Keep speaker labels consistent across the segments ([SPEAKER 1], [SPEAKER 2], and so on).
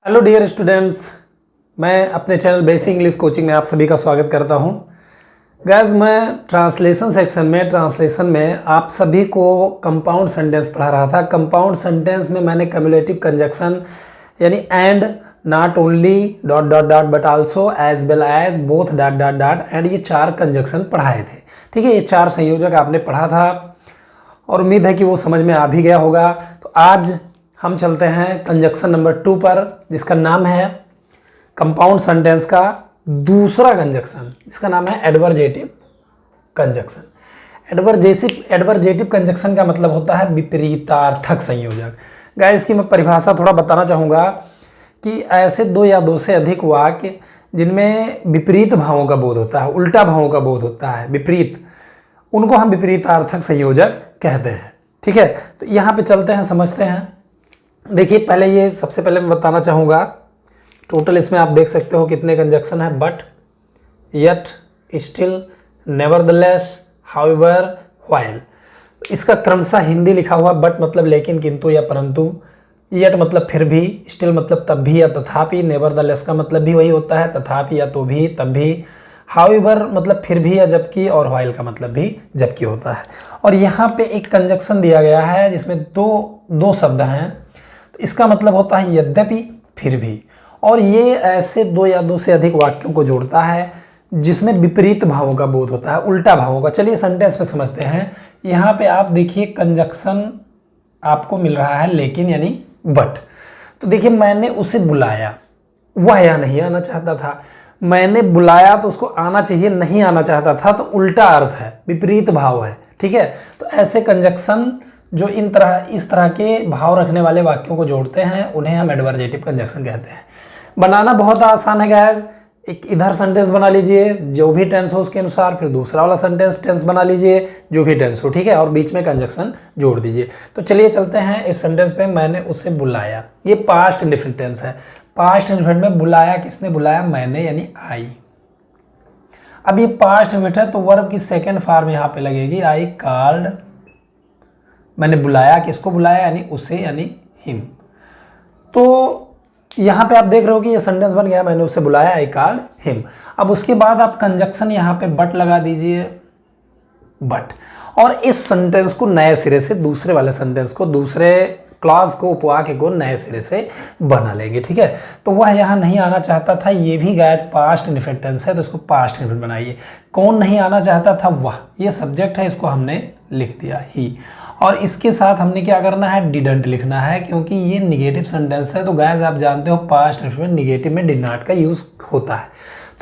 [SPEAKER 1] Hello dear students, मैं अपने channel basic English coaching में आप सभी का स्वागत करता हूं। गाइस, मैं ट्रांसलेशन में आप सभी को कंपाउंड सेंटेंस पढ़ा रहा था। कंपाउंड सेंटेंस में मैंने कम्युलेटिव कंजक्शन यानी and, not only dot dot dot but also, as well as, both dot dot dot and, ये 4 कंजक्शन पढ़ाए थे। ठीक है, ये 4 संयोजक आपने पढ़ा था और उम्मीद है कि वो समझ में आ भी गया होगा। तो आज हम चलते हैं कंजक्शन नंबर 2 पर, जिसका नाम है कंपाउंड सेंटेंस का दूसरा कंजक्शन। इसका नाम है एडवर्जेटिव कंजक्शन। एडवर्जेटिव कंजक्शन का मतलब होता है विपरीतार्थक संयोजक। गाइस, इसकी मैं परिभाषा थोड़ा बताना चाहूँगा कि ऐसे 2 या 2 से अधिक वाक्य जिनमें विपरीत भावों का बोध होता है, उल्टा भावों का बोध होता है, विपरीत, उनको हम विपरीतार्थक संयोजक कहते हैं। ठीक है, तो यहाँ पे चलते हैं, समझते हैं। देखिए, पहले ये सबसे पहले मैं बताना चाहूँगा, टोटल इसमें आप देख सकते हो कितने कंजक्शन है। But, yet, still, nevertheless, however, while. इसका क्रमशः हिंदी लिखा हुआ, बट मतलब लेकिन, किंतु या परंतु, यट मतलब फिर भी, स्टिल मतलब तब भी या तथापि, नेवरदलेस का मतलब भी वही होता है, तथापि या तो भी, तब भी, हाउएवर मतलब फिर भी या जबकि, और व्हाइल का मतलब भी जबकि होता है। और यहाँ पे एक कंजक्शन दिया गया है जिसमें दो शब्द हैं, तो इसका मतलब होता है यद्यपि, फिर भी। और ये ऐसे 2 या 2 से अधिक वाक्यों को जोड़ता है जिसमें विपरीत भावों का बोध होता है, उल्टा भावों का। चलिए सेंटेंस पे समझते हैं। यहाँ पे आप देखिए कंजक्शन आपको मिल रहा है लेकिन यानी बट। तो देखिए, मैंने उसे बुलाया, वह यहाँ नहीं आना चाहता था। मैंने बुलाया तो उसको आना चाहिए, नहीं आना चाहता था, तो उल्टा अर्थ है, विपरीत भाव है। ठीक है, तो ऐसे कंजक्शन जो इस तरह के भाव रखने वाले वाक्यों को जोड़ते हैं उन्हें हम एडवर्जेटिव कंजक्शन कहते हैं। बनाना बहुत आसान है गाइस। एक इधर सेंटेंस बना लीजिए जो भी टेंस हो उसके अनुसार, फिर दूसरा वाला टेंस बना लीजिए जो भी टेंस हो, ठीक है, और बीच में कंजक्शन जोड़ दीजिए। तो चलिए चलते हैं इस सेंटेंस पे। मैंने उसे बुलाया, ये पास्ट इंडेफिनिट टेंस है। पास्ट इंडेफिनिट में बुलाया, किसने बुलाया? मैंने, यानी आई। अब ये पास्ट इंडेफिनिट है तो वर्ब की सेकेंड फॉर्म यहाँ पे लगेगी, आई कॉल्ड। मैंने बुलाया, किसको बुलाया? यानी उसे, यानी हिम। तो यहाँ पे आप देख रहे हो कि ये सेंटेंस बन गया, मैंने उसे बुलाया, आई कॉल्ड हिम। अब उसके बाद आप कंजक्शन यहाँ पे बट लगा दीजिए, बट। और इस सेंटेंस को नए सिरे से, दूसरे वाले सेंटेंस को, दूसरे क्लॉज को, उपवाक्य को नए सिरे से बना लेंगे। ठीक है, तो वह यहाँ नहीं आना चाहता था, ये भी गाइस पास्ट इंडेफिनिट टेंस है, तो इसको पास्ट इंडेफिनिट बनाइए। कौन नहीं आना चाहता था? वह, ये सब्जेक्ट है, इसको हमने लिख दिया ही। और इसके साथ हमने क्या करना है? डिडंट लिखना है, क्योंकि ये निगेटिव सेंटेंस है। तो गाइस आप जानते हो पास्ट इंडेफिनिट निगेटिव में डिड नॉट का यूज होता है,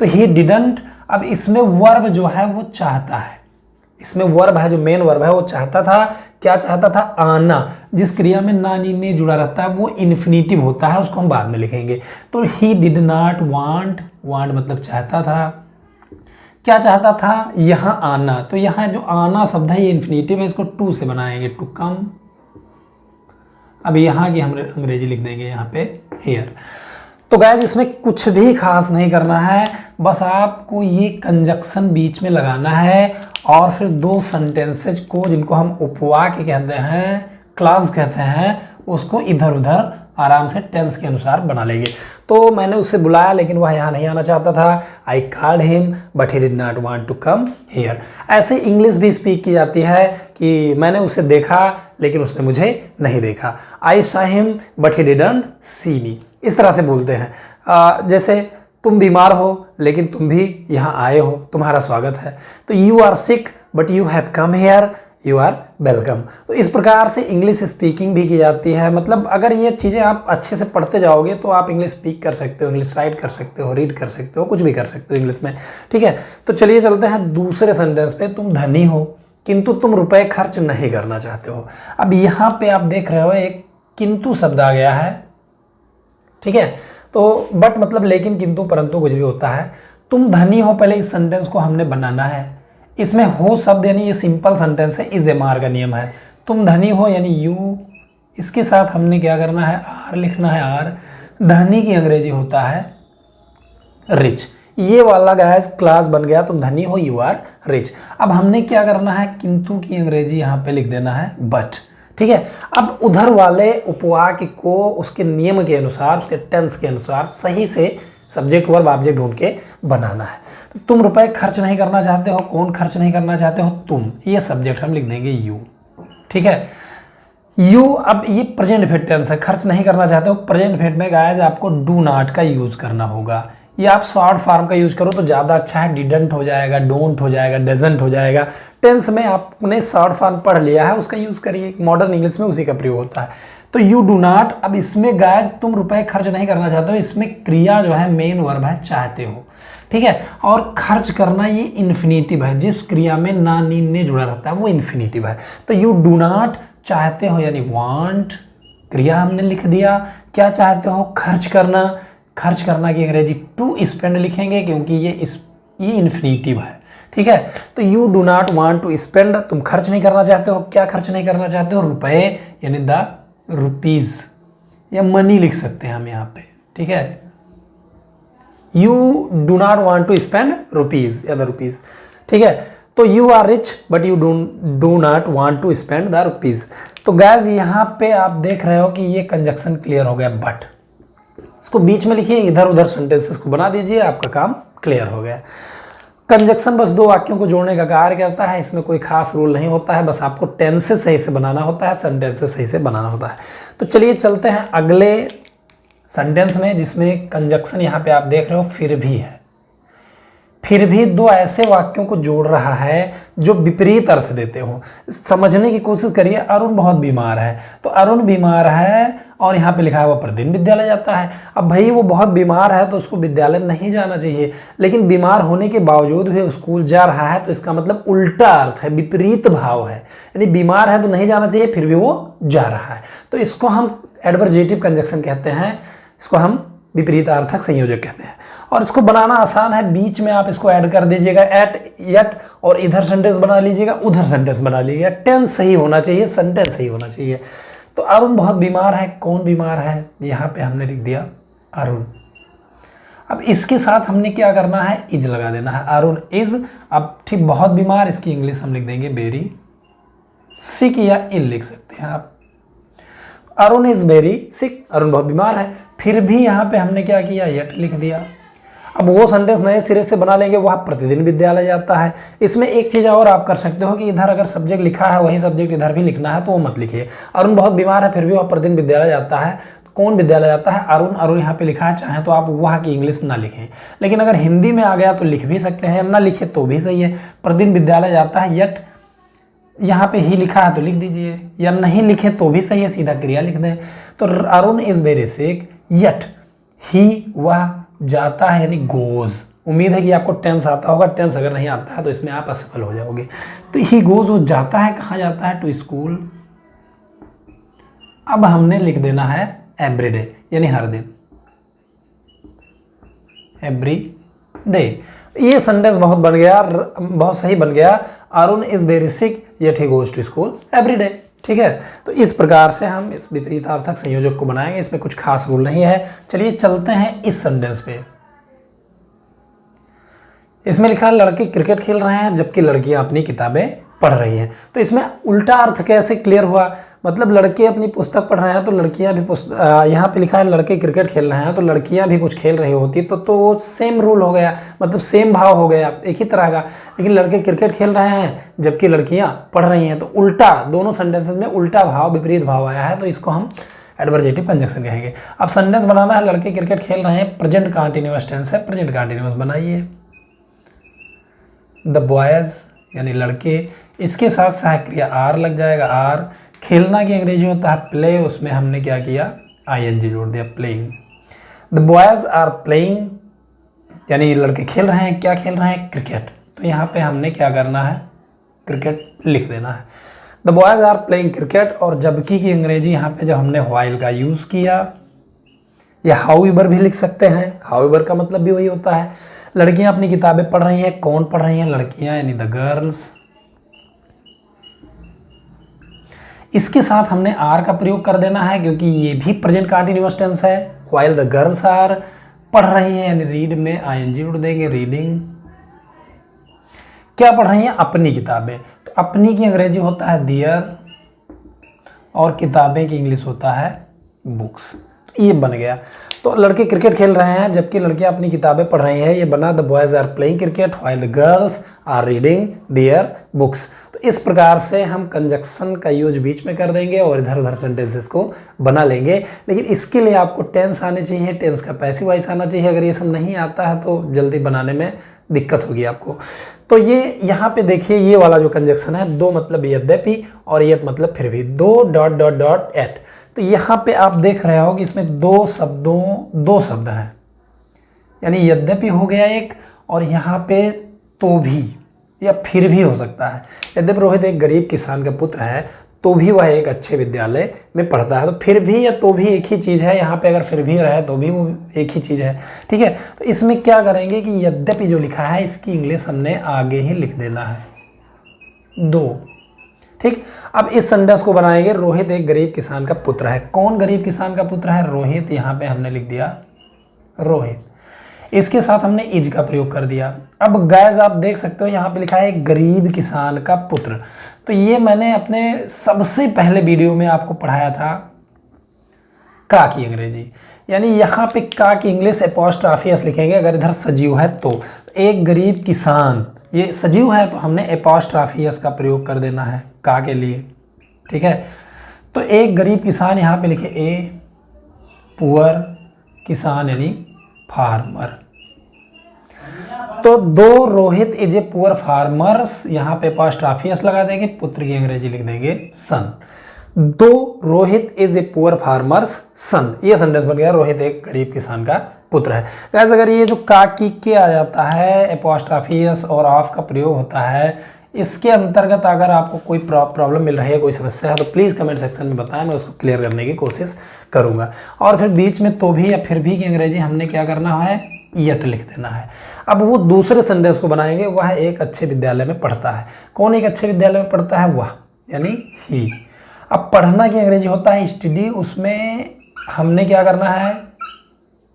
[SPEAKER 1] तो ही डिडंट। अब इसमें वर्ब जो है वो चाहता है, इसमें वर्ब है, जो मेन वर्ब है वो चाहता था। क्या चाहता था? आना। जिस क्रिया में ना नी ने जुड़ा रहता है वो इन्फिनिटिव होता है, उसको हम बाद में लिखेंगे। तो ही डिड नॉट वांट, वांट मतलब चाहता था। क्या चाहता था? यहाँ आना। तो यहाँ जो आना शब्द है ये इन्फिनिटिव है, इसको टू से बनाएंगे, टू कम। अब यहाँ की हम अंग्रेजी लिख देंगे यहाँ पे हेयर। तो गाइस इसमें कुछ भी खास नहीं करना है, बस आपको ये कंजक्शन बीच में लगाना है और फिर 2 सेंटेंसेज को, जिनको हम उपवाक्य कहते हैं, क्लॉज कहते हैं, उसको इधर उधर आराम से टेंस के अनुसार बना लेंगे। तो मैंने उसे बुलाया लेकिन वह यहाँ नहीं आना चाहता था, I called him but he did not want to come here. ऐसे इंग्लिश भी स्पीक की जाती है कि मैंने उसे देखा लेकिन उसने मुझे नहीं देखा, I saw him but he didn't see me. इस तरह से बोलते हैं। जैसे तुम बीमार हो लेकिन तुम भी यहाँ आए हो, तुम्हारा स्वागत है। तो you are sick but you have come here, you are welcome. तो इस प्रकार से इंग्लिश स्पीकिंग भी की जाती है। मतलब अगर ये चीज़ें आप अच्छे से पढ़ते जाओगे तो आप इंग्लिश स्पीक कर सकते हो, इंग्लिश राइट कर सकते हो, रीड कर सकते हो, कुछ भी कर सकते हो इंग्लिश में। ठीक है, तो चलिए चलते हैं दूसरे सेंटेंस पे। तुम धनी हो किंतु तुम रुपए खर्च नहीं करना चाहते हो। अब यहाँ पे आप देख रहे हो एक किंतु शब्द आ गया है। ठीक है, तो बट मतलब लेकिन, किंतु, परंतु कुछ भी होता है। तुम धनी हो, पहले इस सेंटेंस को हमने बनाना है। इसमें हो शब्द यानी ये सिंपल सेंटेंस है, इज एम आर का नियम है। तुम धनी हो यानी यू, इसके साथ हमने क्या करना है? आर लिखना है, आर। धनी की अंग्रेजी होता है रिच। ये वाला गाइस क्लास बन गया, तुम धनी हो, यू आर रिच। अब हमने क्या करना है? किंतु की अंग्रेजी यहाँ पे लिख देना है बट। ठीक है। अब उधर वाले उपवाक्य को उसके नियम के अनुसार, उसके टेंस के अनुसार सही से सब्जेक्ट वर्ब ऑब्जेक्ट ढूंढ के बनाना है। तो तुम रुपए खर्च नहीं करना चाहते हो, कौन खर्च नहीं करना चाहते हो? तुम। ये सब्जेक्ट हम लिख देंगे यू, ठीक है। यू, अब ये प्रेजेंट फिट टेंस है, खर्च नहीं करना चाहते हो। प्रेजेंट फिट में गाइस आपको डू नॉट का यूज करना होगा। ये आप शॉर्ट फॉर्म का यूज करो तो ज़्यादा अच्छा है। डिडंट हो जाएगा, डोंट हो जाएगा, डजंट हो जाएगा। टेंस में आपने शॉर्ट फॉर्म पढ़ लिया है, उसका यूज करिए। मॉडर्न इंग्लिश में उसी का प्रयोग होता है। तो यू डू नॉट, अब इसमें गाइस तुम रुपए खर्च नहीं करना चाहते हो, इसमें क्रिया जो है मेन वर्ब है चाहते हो, ठीक है। और खर्च करना ये इन्फिनेटिव है, जिस क्रिया में ना नीन ने जुड़ा रहता है वो इन्फिनेटिव है। तो यू डू नॉट चाहते हो यानी वांट, क्रिया हमने लिख दिया। क्या चाहते हो? खर्च करना। खर्च करना की अंग्रेजी टू स्पेंड लिखेंगे क्योंकि ये इन्फिनेटिव है, ठीक है। तो you do not want to spend, तुम खर्च नहीं करना चाहते हो। क्या खर्च नहीं करना चाहते हो? रुपए यानी द रुपीज, या मनी लिख सकते हैं हम यहाँ पे, ठीक है। You do not want to spend rupees या द रुपीज, ठीक है। तो you are rich but you do not want to spend the rupees. तो गैस यहाँ पे आप देख रहे हो कि ये कंजक्शन क्लियर हो गया, बट इसको बीच में लिखिए, इधर उधर सेंटेंसेस को बना दीजिए, आपका काम क्लियर हो गया। कंजक्शन बस दो वाक्यों को जोड़ने का कार्य करता है, इसमें कोई खास रूल नहीं होता है, बस आपको टेंस से सही से बनाना होता है, सेंटेंस से सही से बनाना होता है। तो चलिए चलते हैं अगले सेंटेंस में, जिसमें कंजक्शन यहाँ पे आप देख रहे हो फिर भी है। फिर भी दो ऐसे वाक्यों को जोड़ रहा है जो विपरीत अर्थ देते हो। समझने की कोशिश करिए। अरुण बहुत बीमार है, तो अरुण बीमार है और यहाँ पे लिखा है वो प्रतिदिन विद्यालय जाता है। अब भाई वो बहुत बीमार है तो उसको विद्यालय नहीं जाना चाहिए, लेकिन बीमार होने के बावजूद भी स्कूल जा रहा है, तो इसका मतलब उल्टा अर्थ है, विपरीत भाव है। यानी बीमार है तो नहीं जाना चाहिए, फिर भी वो जा रहा है। तो इसको हम एडवर्जेटिव कंजक्शन कहते हैं, इसको हम विपरीतार्थक संयोजक कहते हैं। और इसको बनाना आसान है, बीच में आप इसको ऐड कर दीजिएगा एट, यट, और इधर सेंटेंस बना लीजिएगा, उधर सेंटेंस बना लीजिएगा। टेंस सही होना चाहिए, सेंटेंस सही होना चाहिए। तो अरुण बहुत बीमार है, कौन बीमार है? यहाँ पे हमने लिख दिया अरुण। अब इसके साथ हमने क्या करना है? इज लगा देना है, अरुण इज। अब ठीक बहुत बीमार, इसकी इंग्लिश हम लिख देंगे वेरी सिक, या इल लिख सकते हैं आप। अरुण इज वेरी सिक, अरुण बहुत बीमार है। फिर भी यहाँ पे हमने क्या किया? यट लिख दिया। अब वो सेंटेंस नए सिरे से बना लेंगे, वह प्रतिदिन विद्यालय जाता है। इसमें एक चीज़ और आप कर सकते हो कि इधर अगर सब्जेक्ट लिखा है वही सब्जेक्ट इधर भी लिखना है, तो वो मत लिखिए। अरुण बहुत बीमार है, फिर भी वह प्रतिदिन विद्यालय जाता है। तो कौन विद्यालय जाता है? अरुण। अरुण यहाँ पे लिखा है, चाहे तो आप वहाँ की इंग्लिश ना लिखें, लेकिन अगर हिंदी में आ गया तो लिख भी सकते हैं, ना लिखे तो भी सही है। प्रतिदिन विद्यालय जाता है, यट यहाँ पे ही लिखा है तो लिख दीजिए, या नहीं लिखे तो भी सही है, सीधा क्रिया लिख दें। तो Arun is very sick, yet he, वह जाता है यानी गोज। उम्मीद है कि आपको टेंस आता होगा, टेंस अगर नहीं आता है तो इसमें आप असफल हो जाओगे। तो ही गोज, वो जाता है, कहाँ जाता है? To school. अब हमने लिख देना है एवरीडे यानी हर दिन, एवरी डे। ये सेंटेंस बहुत बन गया, बहुत सही बन गया। Arun is very sick yet he goes to school every day, ठीक है। तो इस प्रकार से हम इस विपरीतार्थक संयोजक को बनाएंगे, इसमें कुछ खास रूल नहीं है। चलिए चलते हैं इस सेंटेंस पे। इसमें लिखा है लड़के क्रिकेट खेल रहे हैं जबकि लड़कियां अपनी किताबें पढ़ रही हैं। तो इसमें उल्टा अर्थ कैसे क्लियर हुआ? मतलब लड़के अपनी पुस्तक पढ़ रहे हैं तो लड़कियां भी यहाँ पे लिखा है लड़के क्रिकेट खेल रहे हैं तो लड़कियां भी कुछ खेल रही होती, तो वो सेम रूल हो गया, मतलब सेम भाव हो गया, एक ही तरह का। लेकिन लड़के क्रिकेट खेल रहे हैं जबकि लड़कियां पढ़ रही हैं, तो उल्टा, दोनों सेंटेंसेस में उल्टा भाव, विपरीत भाव आया है, तो इसको हम एडवर्जेटिव कंजक्शन कहेंगे। अब सेंटेंस बनाना है, लड़के क्रिकेट खेल रहे हैं, प्रेजेंट कंटीन्यूअस टेंस है, प्रेजेंट कंटीन्यूअस बनाइए। द बॉयज यानी लड़के, इसके साथ सहायक क्रिया आर लग जाएगा, आर। खेलना की अंग्रेजी होता है प्ले, उसमें हमने क्या किया? आईएनजी जोड़ दिया, playing. The boys are playing यानी लड़के खेल रहे हैं, क्या खेल रहे हैं? क्रिकेट। तो यहाँ पे हमने क्या करना है? क्रिकेट लिख देना है। The boys are playing cricket. और जबकि की अंग्रेजी यहाँ पे जब हमने व्हाइल का यूज़ किया, या हाउएवर भी लिख सकते हैं, हाउएवर का मतलब भी वही होता है। लड़कियां अपनी किताबें पढ़ रही हैं, कौन पढ़ रही हैं? लड़कियां यानी द गर्ल्स। इसके साथ हमने आर का प्रयोग कर देना है क्योंकि ये भी प्रेजेंट कंटीन्यूअस टेंस है। व्हाइल द गर्ल्स आर, पढ़ रही हैं यानी रीड में आईएनजी जोड़ देंगे, रीडिंग। क्या पढ़ रही हैं? अपनी किताबें। तो अपनी की अंग्रेजी होता है दियर, और किताबें की इंग्लिश होता है बुक्स। ये बन गया। तो लड़के क्रिकेट खेल रहे हैं जबकि लड़कियां अपनी किताबें पढ़ रही हैं, ये बना the boys are playing cricket while the girls are reading their books. तो इस प्रकार से हम कंजक्शन का यूज बीच में कर देंगे और इधर उधर सेंटेंसेस को बना लेंगे। लेकिन इसके लिए आपको टेंस आने चाहिए, टेंस का पैसिव वॉइस आना चाहिए। अगर ये सब नहीं आता है तो जल्दी बनाने में दिक्कत होगी आपको। तो ये यहाँ पे देखिए, ये वाला जो कंजक्शन है, दो मतलब यद्यपि और यट मतलब फिर भी, दो डॉट डॉट डॉट एट। तो यहाँ पे आप देख रहे हो कि इसमें दो शब्द हैं, यानी यद्यपि हो गया एक, और यहाँ पे तो भी या फिर भी हो सकता है। यद्यपि रोहित एक गरीब किसान का पुत्र है तो भी वह एक अच्छे विद्यालय में पढ़ता है। तो फिर भी या तो भी एक ही चीज़ है, यहाँ पे अगर फिर भी रहे तो भी वो एक ही चीज़ है, ठीक है। तो इसमें क्या करेंगे कि यद्यपि जो लिखा है इसकी इंग्लिश हमने आगे ही लिख देना है, दो, ठीक। अब इस सेंटेंस को बनाएंगे, रोहित एक गरीब किसान का पुत्र है। कौन गरीब किसान का पुत्र है? रोहित। यहाँ पे हमने लिख दिया रोहित, इसके साथ हमने इज का प्रयोग कर दिया। अब गाइस आप देख सकते हो यहाँ पे लिखा है एक गरीब किसान का पुत्र। तो ये मैंने अपने सबसे पहले वीडियो में आपको पढ़ाया था का की अंग्रेजी, यानी यहाँ पे का की इंग्लिश एपोस्ट्रॉफी एस लिखेंगे अगर इधर सजीव है तो। एक गरीब किसान, ये सजीव है तो हमने एपोस्ट्रॉफी एस का प्रयोग कर देना है का के लिए, ठीक है। तो एक गरीब किसान यहाँ पे लिखे ए, पुअर किसान यानी फार्मर। तो दो Rohit is a poor farmers, यहाँ पे एपोस्ट्रॉफी एस लगा देंगे, पुत्र की अंग्रेजी लिख देंगे सन। दो Rohit is a poor farmer's son, ये सेंटेंस बन गया, रोहित एक गरीब किसान का पुत्र है। गाइस अगर ये जो का की के आ जाता है, एपोस्ट्रॉफी एस और ऑफ का प्रयोग होता है, इसके अंतर्गत अगर आपको कोई प्रॉब्लम मिल रही है, कोई समस्या है, तो प्लीज़ कमेंट सेक्शन में बताएं, मैं उसको क्लियर करने की कोशिश करूंगा। और फिर बीच में तो भी या फिर भी की अंग्रेजी हमने क्या करना है, यट लिख देना है। अब वो दूसरे सेंटेंस को बनाएंगे, वह एक अच्छे विद्यालय में पढ़ता है। कौन एक अच्छे विद्यालय में पढ़ता है? वह, यानी ही। अब पढ़ना की अंग्रेजी होता है स्टडी, उसमें हमने क्या करना है,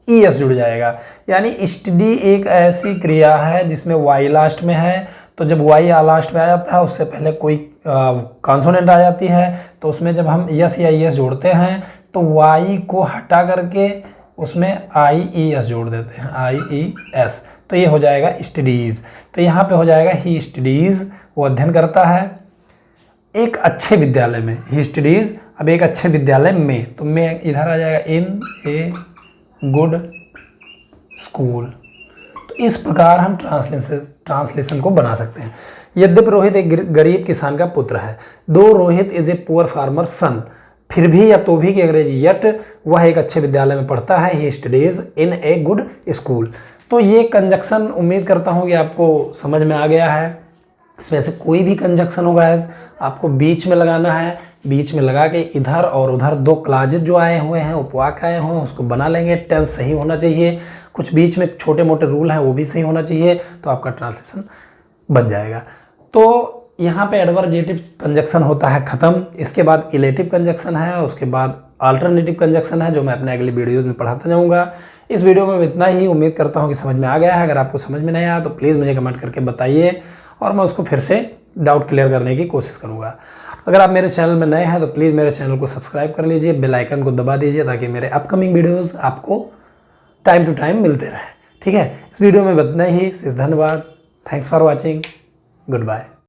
[SPEAKER 1] ई एस जुड़ जाएगा, यानी स्टडी एक ऐसी क्रिया है जिसमें वाई लास्ट में है। तो जब वाई लास्ट में आ जाता है, उससे पहले कोई कॉन्सोनेंट आ जाती है, तो उसमें जब हम यस या एस जोड़ते हैं तो वाई को हटा करके उसमें आई ई एस जोड़ देते हैं, आई ई एस, तो ये हो जाएगा स्टडीज़। तो यहाँ पे हो जाएगा ही स्टडीज़, वो अध्ययन करता है एक अच्छे विद्यालय में, ही स्टडीज़। अब एक अच्छे विद्यालय में, तो में इधर आ जाएगा इन ए गुड स्कूल। तो इस प्रकार हम ट्रांसलेशन को बना सकते हैं। यद्यपि रोहित एक गरीब किसान का पुत्र है, दो Rohit is a poor farmer son, फिर भी या तो भी की अंग्रेजी यट, वह एक अच्छे विद्यालय में पढ़ता है, he studies in a good school. तो ये कंजक्शन उम्मीद करता हूँ कि आपको समझ में आ गया है। इसमें से कोई भी कंजक्शन होगा आपको बीच में लगाना है, बीच में लगा के इधर और उधर दो क्लाजेज जो आए हुए हैं, उपवाक आए हुए हैं, उसको बना लेंगे। टेंस सही होना चाहिए, कुछ बीच में छोटे मोटे रूल हैं वो भी सही होना चाहिए, तो आपका ट्रांसलेशन बन जाएगा। तो यहाँ पे एडवर्जेटिव कंजक्शन होता है ख़त्म। इसके बाद इलेटिव कंजक्शन है, उसके बाद अल्टरनेटिव कंजक्शन है, जो मैं अपने अगले वीडियोज़ में पढ़ाता जाऊँगा। इस वीडियो में इतना ही, उम्मीद करता हूँ कि समझ में आ गया है। अगर आपको समझ में नहीं आया तो प्लीज़ मुझे कमेंट करके बताइए और मैं उसको फिर से डाउट क्लियर करने की कोशिश करूँगा। अगर आप मेरे चैनल में नए हैं तो प्लीज़ मेरे चैनल को सब्सक्राइब कर लीजिए, बेल आइकन को दबा दीजिए ताकि मेरे अपकमिंग वीडियोज़ आपको टाइम टू टाइम मिलते रहें, ठीक है। इस वीडियो में इतना ही, धन्यवाद, thanks for watching, good bye.